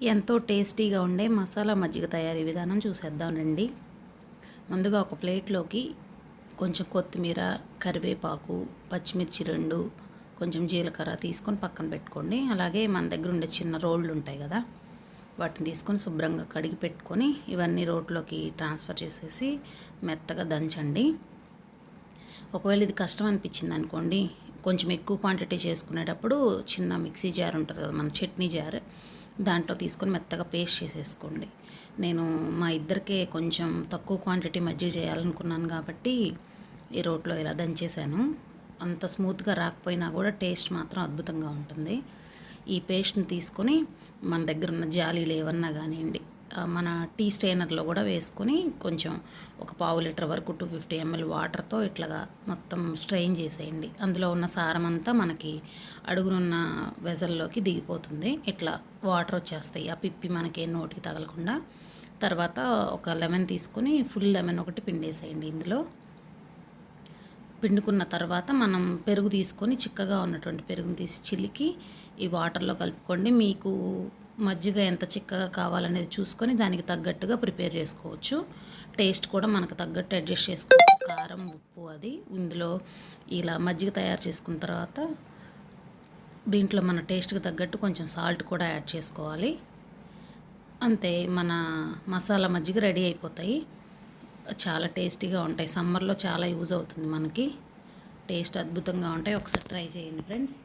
ఎంతో టేస్టీగా ఉండే మసాలా మజ్జిగ తయారీ విధానం చూసేద్దాం రండి. ముందుగా ఒక ప్లేట్లోకి కొంచెం కొత్తిమీర, కరివేపాకు, పచ్చిమిర్చి 2, కొంచెం జీలకర్ర తీసుకొని పక్కన పెట్టుకోండి. అలాగే మన దగ్గర ఉండే చిన్న రోళ్ళు ఉంటాయి కదా, వాటిని తీసుకొని శుభ్రంగా కడిగి పెట్టుకొని ఇవన్నీ రోట్లోకి ట్రాన్స్ఫర్ చేసేసి మెత్తగా దంచండి. ఒకవేళ ఇది కష్టం అనిపించింది అనుకోండి, కొంచెం ఎక్కువ క్వాంటిటీ చేసుకునేటప్పుడు చిన్న మిక్సీ జార్ ఉంటుంది కదా, మన చట్నీ జార్, దాంట్లో తీసుకొని మెత్తగా పేస్ట్ చేసేసుకోండి. నేను మా ఇద్దరికే కొంచెం తక్కువ క్వాంటిటీ మజ్జిగ చేయాలనుకున్నాను కాబట్టి ఈ రోట్లో ఇలా దంచేసాను. అంత స్మూత్గా రాకపోయినా కూడా టేస్ట్ మాత్రం అద్భుతంగా ఉంటుంది. ఈ పేస్ట్ని తీసుకొని మన దగ్గర ఉన్న జాలీలు ఏమన్నా కానివ్వండి, మన టీ స్టెయినర్లో కూడా వేసుకొని కొంచెం ఒక పావు లీటర్ వరకు 250 ml వాటర్తో ఇట్లాగా మొత్తం స్ట్రెయిన్ చేసేయండి. అందులో ఉన్న సారం అంతా మనకి అడుగునున్న వెజల్లోకి దిగిపోతుంది. ఇట్లా వాటర్ వచ్చేస్తాయి, ఆ పిప్పి మనకి నోటికి తగలకుండా. తర్వాత ఒక లెమన్ తీసుకొని ఫుల్ లెమన్ ఒకటి పిండేసేయండి. ఇందులో పిండుకున్న తర్వాత మనం పెరుగు తీసుకొని చిక్కగా ఉన్నటువంటి పెరుగుని తీసి చిలికి ఈ వాటర్లో కలుపుకోండి. మీకు మజ్జిగ ఎంత చిక్కగా కావాలనేది చూసుకొని దానికి తగ్గట్టుగా ప్రిపేర్ చేసుకోవచ్చు. టేస్ట్ కూడా మనకు తగ్గట్టు అడ్జస్ట్ చేసుకోవచ్చు, కారం, ఉప్పు అది. ఇందులో ఇలా మజ్జిగ తయారు చేసుకున్న తర్వాత దీంట్లో మన టేస్ట్కి తగ్గట్టు కొంచెం సాల్ట్ కూడా యాడ్ చేసుకోవాలి. అంతే, మన మసాలా మజ్జిగ రెడీ అయిపోతాయి. చాలా టేస్టీగా ఉంటాయి. సమ్మర్లో చాలా యూజ్ అవుతుంది మనకి. టేస్ట్ అద్భుతంగా ఉంటాయి. ఒకసారి ట్రై చేయండి ఫ్రెండ్స్.